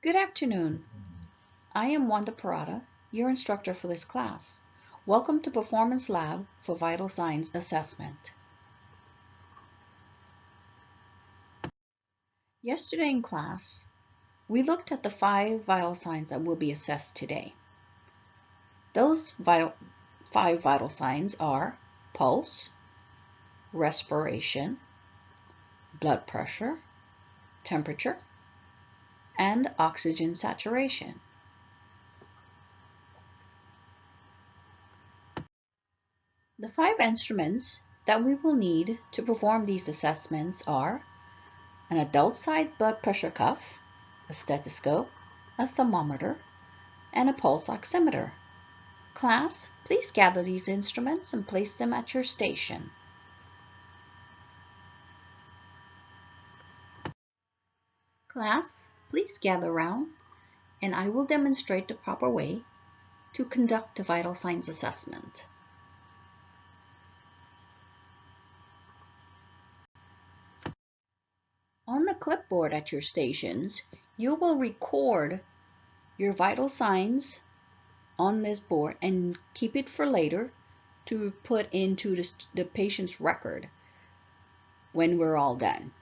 Good afternoon. I am Wanda Parada, your instructor for this class. Welcome to Performance Lab for Vital Signs Assessment. Yesterday in class, we looked at the 5 vital signs that will be assessed today. Those 5 vital signs are pulse, respiration, blood pressure, temperature, and oxygen saturation. The 5 instruments that we will need to perform these assessments are an adult-side blood pressure cuff, a stethoscope, a thermometer, and a pulse oximeter. Class, please gather these instruments and place them at your station. Class, please gather around, and I will demonstrate the proper way to conduct a vital signs assessment. On the clipboard at your stations, you will record your vital signs on this board and keep it for later to put into the patient's record when we're all done.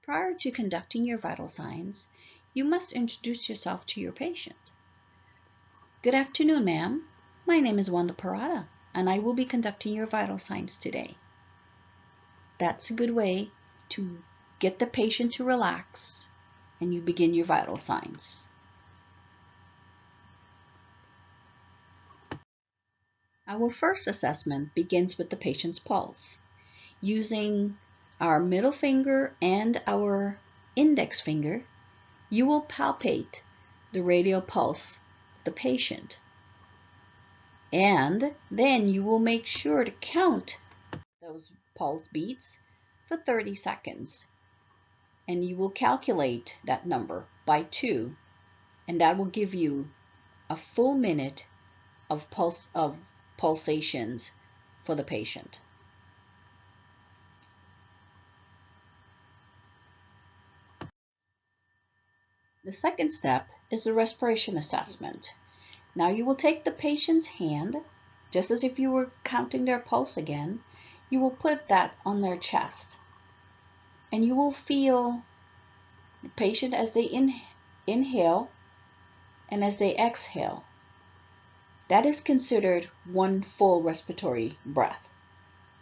Prior to conducting your vital signs, you must introduce yourself to your patient. Good afternoon, ma'am. My name is Wanda Parada, and I will be conducting your vital signs today. That's a good way to get the patient to relax and you begin your vital signs. Our first assessment begins with the patient's pulse. Using our middle finger and our index finger, you will palpate the radial pulse of the patient. And then you will make sure to count those pulse beats for 30 seconds. And you will calculate that number by 2, and that will give you a full minute of pulsations for the patient. The second step is the respiration assessment. Now you will take the patient's hand, just as if you were counting their pulse again, you will put that on their chest. And you will feel the patient as they inhale and as they exhale. That is considered one full respiratory breath.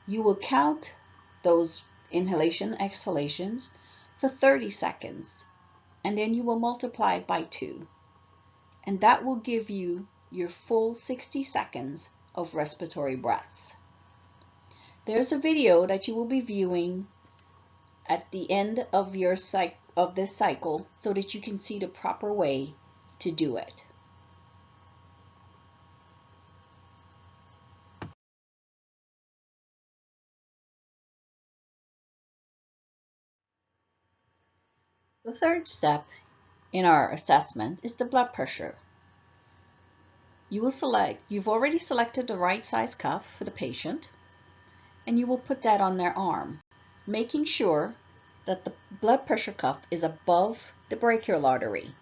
You will count those inhalation exhalations for 30 seconds, and then you will multiply by 2. And that will give you your full 60 seconds of respiratory breaths. There's a video that you will be viewing at the end of this cycle so that you can see the proper way to do it. The third step in our assessment is the blood pressure. You've already selected the right size cuff for the patient, and you will put that on their arm, making sure that the blood pressure cuff is above the brachial artery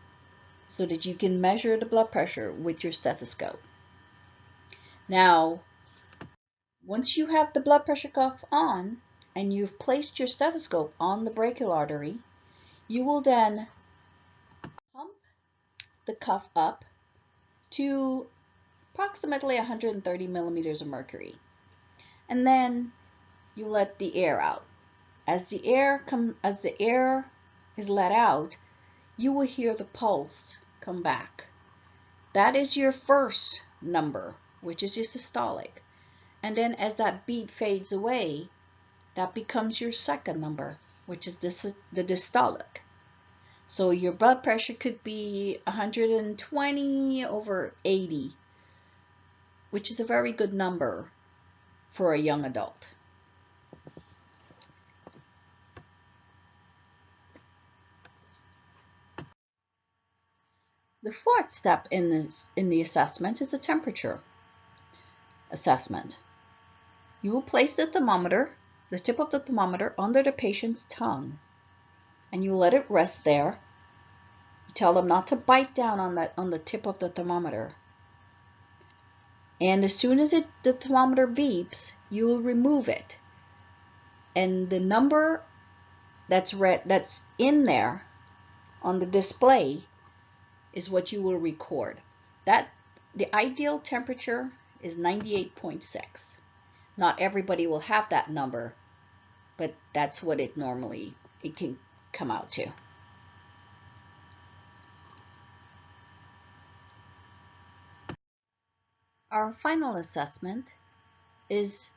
so that you can measure the blood pressure with your stethoscope. Now, once you have the blood pressure cuff on and you've placed your stethoscope on the brachial artery, you will then pump the cuff up to approximately 130 millimeters of mercury. And then you let the air out. As the air is let out, you will hear the pulse come back. That is your first number, which is your systolic. And then as that beat fades away, that becomes your second number, which is the diastolic. So your blood pressure could be 120 over 80, which is a very good number for a young adult. The fourth step in the assessment is a temperature assessment. You will place the thermometer the tip of the thermometer under the patient's tongue, and you let it rest there. You tell them not to bite down on the tip of the thermometer. And as soon as the thermometer beeps, you will remove it. And the number that's in there on the display is what you will record. The ideal temperature is 98.6. Not everybody will have that number, but that's what it can come out to. Our final assessment is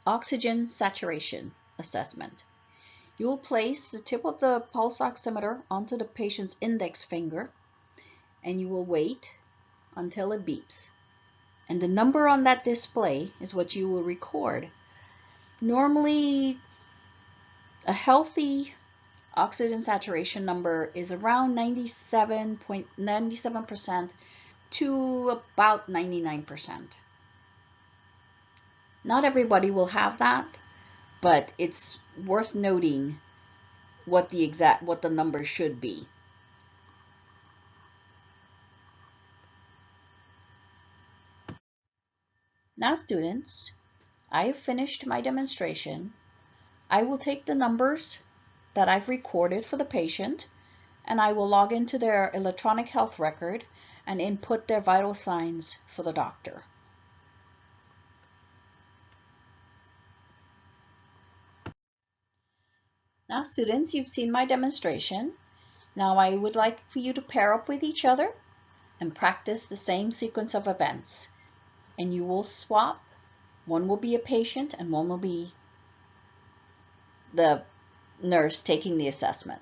oxygen saturation assessment. You will place the tip of the pulse oximeter onto the patient's index finger, and you will wait until it beeps. And the number on that display is what you will record. Normally, a healthy oxygen saturation number is around 97% to about 99%. Not everybody will have that, but it's worth noting what the number should be. Now students, I have finished my demonstration. I will take the numbers that I've recorded for the patient, and I will log into their electronic health record and input their vital signs for the doctor. Now students, you've seen my demonstration. Now I would like for you to pair up with each other and practice the same sequence of events. And you will swap. One will be a patient and one will be the nurse taking the assessment.